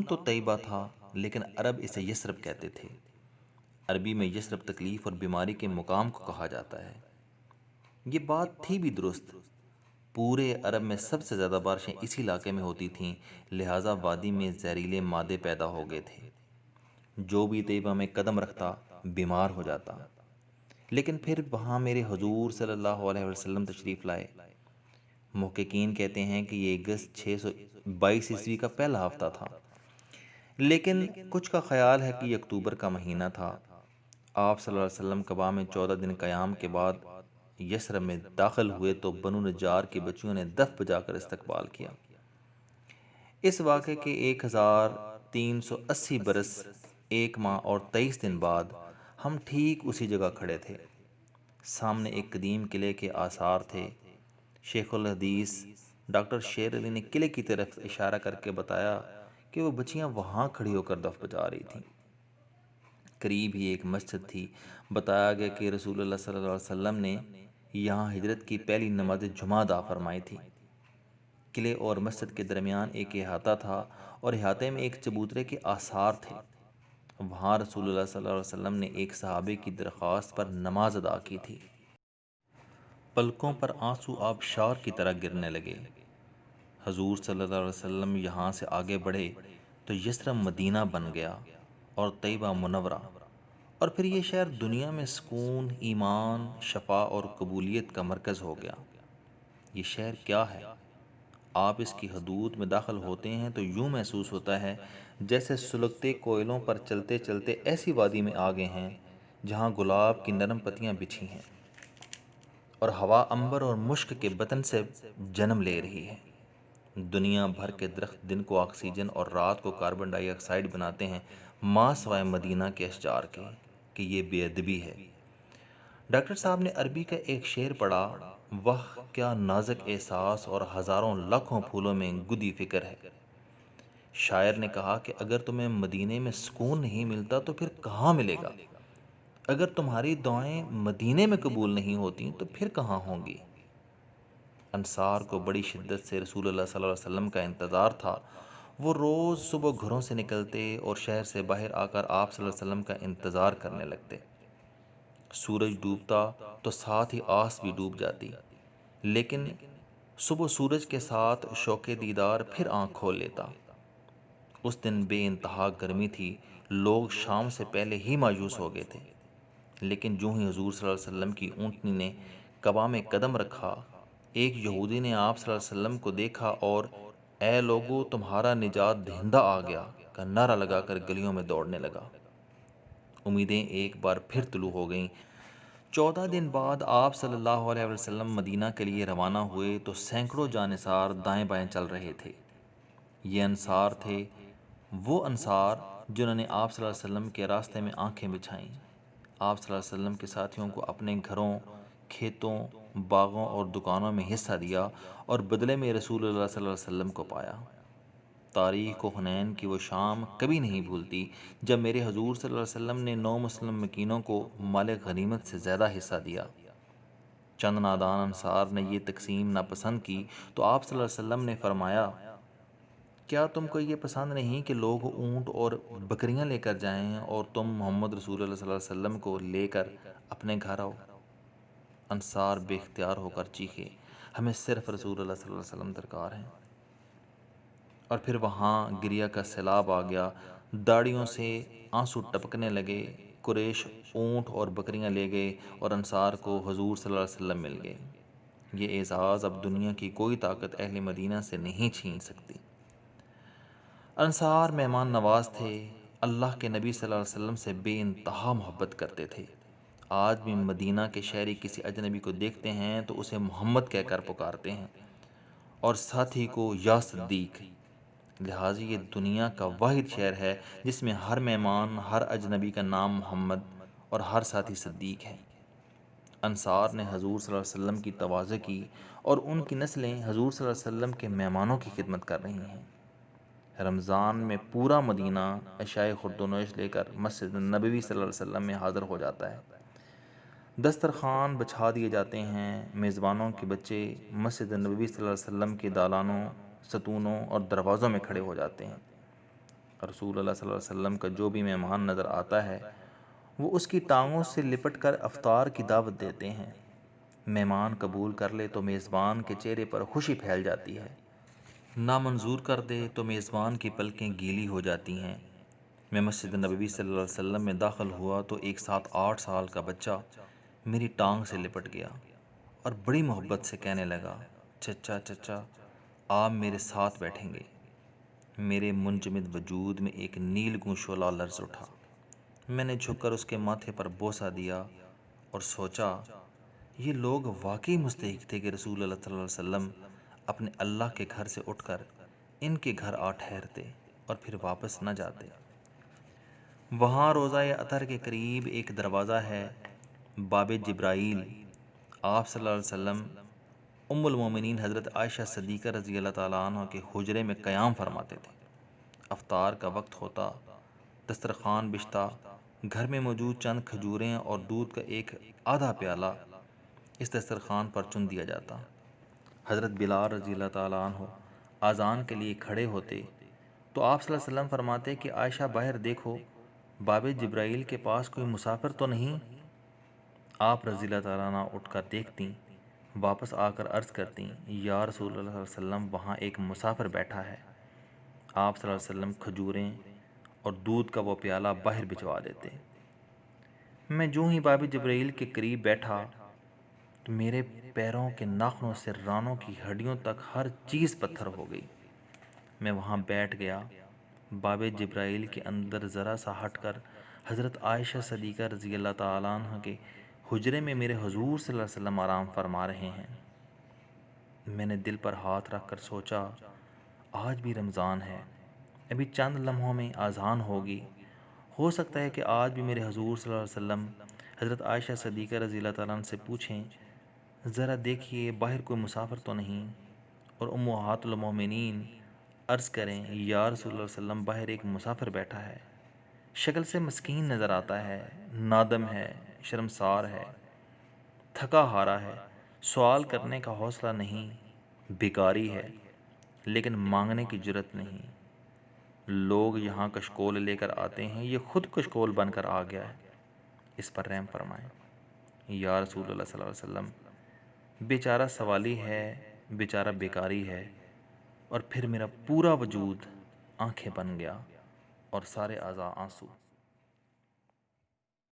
تو طیبہ تھا لیکن عرب اسے یثرب کہتے تھے۔ عربی میں یثرب تکلیف اور بیماری کے مقام کو کہا جاتا ہے۔ یہ بات تھی بھی درست، پورے عرب میں سب سے زیادہ بارشیں اسی علاقے میں ہوتی تھیں، لہٰذا وادی میں زہریلے مادے پیدا ہو گئے تھے۔ جو بھی طیبہ میں قدم رکھتا بیمار ہو جاتا۔ لیکن پھر وہاں میرے حضور صلی اللہ علیہ وسلم تشریف لائے۔ محققین کہتے ہیں کہ یہ اگست 622 عیسوی کا پہلا ہفتہ تھا، لیکن کچھ کا خیال ہے کہ یہ اکتوبر کا مہینہ تھا۔ آپ صلی اللہ علیہ وسلم قباء میں 14 دن قیام کے بعد یثرب میں داخل ہوئے تو بنو نجار کی بچیوں نے دف بجا کر استقبال کیا۔ اس واقعے کے 1380 برس، 1 ماہ اور 23 دن بعد ہم ٹھیک اسی جگہ کھڑے تھے۔ سامنے ایک قدیم قلعے کے آثار تھے۔ شیخ الحدیث ڈاکٹر شیر علی نے قلعے کی طرف اشارہ کر کے بتایا کہ وہ بچیاں وہاں کھڑی ہو کر دف بجا رہی تھیں۔ قریب ہی ایک مسجد تھی۔ بتایا گیا کہ رسول اللہ صلی اللہ علیہ وسلم نے یہاں ہجرت کی پہلی نماز جمعہ ادا فرمائی تھی۔ قلعے اور مسجد کے درمیان ایک احاطہ تھا اور احاطے میں ایک چبوترے کے آثار تھے۔ وہاں رسول اللہ صلی اللہ علیہ وسلم نے ایک صحابی کی درخواست پر نماز ادا کی تھی۔ پلکوں پر آنسو آبشار کی طرح گرنے لگے۔ حضور صلی اللہ علیہ وسلم یہاں سے آگے بڑھے تو یثرب مدینہ بن گیا اور طیبہ منورہ، اور پھر یہ شہر دنیا میں سکون، ایمان، شفا اور قبولیت کا مرکز ہو گیا۔ یہ شہر کیا ہے؟ آپ اس کی حدود میں داخل ہوتے ہیں تو یوں محسوس ہوتا ہے جیسے سلگتے کوئلوں پر چلتے چلتے ایسی وادی میں آ گئے ہیں جہاں گلاب کی نرم پتیاں بچھی ہیں اور ہوا عنبر اور مشک کے بطن سے جنم لے رہی ہے۔ دنیا بھر کے درخت دن کو آکسیجن اور رات کو کاربن ڈائی آکسائیڈ بناتے ہیں، ماں سوائے مدینہ کے اشجار کے، کہ یہ بے ادبی ہے۔ ڈاکٹر صاحب نے عربی کا ایک شعر پڑھا، وہ کیا نازک احساس اور ہزاروں لاکھوں پھولوں میں گدی فکر ہے۔ شاعر نے کہا کہ اگر تمہیں مدینے میں سکون نہیں ملتا تو پھر کہاں ملے گا؟ اگر تمہاری دعائیں مدینے میں قبول نہیں ہوتی تو پھر کہاں ہوں گی؟ انصار کو بڑی شدت سے رسول اللہ صلی اللہ علیہ وسلم کا انتظار تھا۔ وہ روز صبح گھروں سے نکلتے اور شہر سے باہر آ کر آپ صلی اللہ علیہ وسلم کا انتظار کرنے لگتے۔ سورج ڈوبتا تو ساتھ ہی آس بھی ڈوب جاتی، لیکن صبح سورج کے ساتھ شوق دیدار پھر آنکھ کھول لیتا۔ اس دن بے انتہا گرمی تھی، لوگ شام سے پہلے ہی مایوس ہو گئے تھے، لیکن جو ہی حضور صلی اللہ علیہ وسلم کی اونٹنی نے قباء میں قدم رکھا، ایک یہودی نے آپ صلی اللہ علیہ وسلم کو دیکھا اور اے لوگو تمہارا نجات دہندہ آ گیا کا نعرہ لگا کر گلیوں میں دوڑنے لگا۔ امیدیں ایک بار پھر طلوع ہو گئیں۔ 14 دن بعد آپ صلی اللہ علیہ وسلم مدینہ کے لیے روانہ ہوئے تو سینکڑوں جانثار دائیں بائیں چل رہے تھے۔ یہ انصار تھے، وہ انصار جنہوں نے آپ صلی اللہ علیہ وسلم کے راستے میں آنکھیں بچھائیں، آپ صلی اللہ علیہ وسلم کے ساتھیوں کو اپنے گھروں، کھیتوں، باغوں اور دکانوں میں حصہ دیا اور بدلے میں رسول اللہ صلی اللہ علیہ وسلم کو پایا۔ تاریخ و حنین کی وہ شام کبھی نہیں بھولتی جب میرے حضور صلی اللہ علیہ وسلم نے 9 مسلم مکینوں کو مال غنیمت سے زیادہ حصہ دیا۔ چند نادان انصار نے یہ تقسیم ناپسند کی تو آپ صلی اللہ علیہ وسلم نے فرمایا، کیا تم کو یہ پسند نہیں کہ لوگ اونٹ اور بکریاں لے کر جائیں اور تم محمد رسول اللہ صلی اللہ علیہ وسلم کو لے کر اپنے گھر آؤ؟ انصار بے اختیار ہو کر چیخے، ہمیں صرف رسول اللہ صلی اللہ علیہ وسلم درکار ہیں۔ اور پھر وہاں گریہ کا سیلاب آ گیا، داڑیوں سے آنسو ٹپکنے لگے۔ قریش اونٹ اور بکریاں لے گئے اور انصار کو حضور صلی اللہ علیہ وسلم مل گئے۔ یہ اعزاز اب دنیا کی کوئی طاقت اہل مدینہ سے نہیں چھین سکتی۔ انصار مہمان نواز تھے، اللہ کے نبی صلی اللہ علیہ وسلم سے بے انتہا محبت کرتے تھے۔ آج بھی مدینہ کے شہری کسی اجنبی کو دیکھتے ہیں تو اسے محمد کہہ کر پکارتے ہیں اور ساتھی کو یا صدیق۔ لہٰذا یہ دنیا کا واحد شہر ہے جس میں ہر مہمان، ہر اجنبی کا نام محمد اور ہر ساتھی صدیق ہے۔ انصار نے حضور صلی اللہ علیہ وسلم کی تواضع کی اور ان کی نسلیں حضور صلی اللہ علیہ وسلم کے مہمانوں کی خدمت کر رہی ہیں۔ رمضان میں پورا مدینہ عشاء خورد و نوش لے کر مسجد نبوی صلی اللہ علیہ وسلم میں حاضر ہو جاتا ہے۔ دسترخوان بچھا دیے جاتے ہیں، میزبانوں کے بچے مسجد نبوی صلی اللہ علیہ وسلم کے دالانوں، ستونوں اور دروازوں میں کھڑے ہو جاتے ہیں۔ رسول اللہ صلی اللہ علیہ وسلم کا جو بھی مہمان نظر آتا ہے وہ اس کی ٹانگوں سے لپٹ کر افطار کی دعوت دیتے ہیں۔ مہمان قبول کر لے تو میزبان کے چہرے پر خوشی پھیل جاتی ہے، نامنظور کر دے تو میزبان کی پلکیں گیلی ہو جاتی ہیں۔ میں مسجد نبوی صلی اللہ علیہ وسلم میں داخل ہوا تو ایک ساتھ 8 سال کا بچہ میری ٹانگ سے لپٹ گیا اور بڑی محبت سے کہنے لگا، چچا چچا آپ میرے ساتھ بیٹھیں گے۔ میرے منجمد وجود میں ایک نیل گوں شعلہ لرز اٹھا۔ میں نے جھک کر اس کے ماتھے پر بوسہ دیا اور سوچا یہ لوگ واقعی مستحق تھے کہ رسول اللہ صلی اللہ علیہ وسلم اپنے اللہ کے گھر سے اٹھ کر ان کے گھر آ ٹھہرتے اور پھر واپس نہ جاتے۔ وہاں روضہ اطہر کے قریب ایک دروازہ ہے، باب جبرائیل۔ آپ صلی اللہ علیہ وسلم ام المومنین حضرت عائشہ صدیقہ رضی اللہ تعالیٰ عنہ کے حجرے میں قیام فرماتے تھے۔ افطار کا وقت ہوتا، دسترخوان بچھتا، گھر میں موجود چند کھجوریں اور دودھ کا ایک آدھا پیالہ اس دسترخوان پر چن دیا جاتا۔ حضرت بلال رضی اللہ تعالیٰ عنہ اذان کے لیے کھڑے ہوتے تو آپ صلی اللہ علیہ وسلم فرماتے کہ عائشہ باہر دیکھو، باب جبرائیل کے پاس کوئی مسافر تو نہیں؟ آپ رضی اللہ تعالیٰ عنہ اٹھ کر دیکھتیں، واپس آ کر عرض کرتیں، یا رسول اللہ صلی اللہ علیہ وسلم وہاں ایک مسافر بیٹھا ہے۔ آپ صلی اللہ علیہ وسلم کھجوریں اور دودھ کا وہ پیالہ باہر بھجوا دیتے۔ میں جو ہی باب جبرائیل کے قریب بیٹھا تو میرے پیروں کے ناخنوں سے رانوں کی ہڈیوں تک ہر چیز پتھر ہو گئی۔ میں وہاں بیٹھ گیا۔ باب جبرائیل کے اندر ذرا سا ہٹ کر حضرت عائشہ صدیقہ رضی اللہ تعالیٰ عنہ کے حجرے میں میرے حضور صلی اللہ علیہ وسلم آرام فرما رہے ہیں۔ میں نے دل پر ہاتھ رکھ کر سوچا آج بھی رمضان ہے، ابھی چند لمحوں میں اذان ہوگی، ہو سکتا ہے کہ آج بھی میرے حضور صلی اللہ علیہ وسلم حضرت عائشہ صدیقہ رضی اللہ تعالیٰ عنہ سے پوچھیں، ذرا دیکھیے باہر کوئی مسافر تو نہیں، اور امہات المومنین عرض کریں، یا رسول اللہ صلی اللہ علیہ وسلم باہر ایک مسافر بیٹھا ہے، شکل سے مسکین نظر آتا ہے، نادم ہے، شرمسار ہے، تھکا ہارا ہے، سوال کرنے کا حوصلہ نہیں، بیکاری ہے، لیکن مانگنے کی جرت نہیں۔ لوگ یہاں کشکول لے کر آتے ہیں، یہ خود کشکول بن کر آ گیا ہے، اس پر رحم فرمائیں۔ یا رسول اللہ صلی اللہ علیہ وسلم بیچارہ سوالی ہے، بیچارہ بیکاری ہے، اور پھر میرا پورا وجود آنکھیں بن گیا اور سارے اعضاء آنسو۔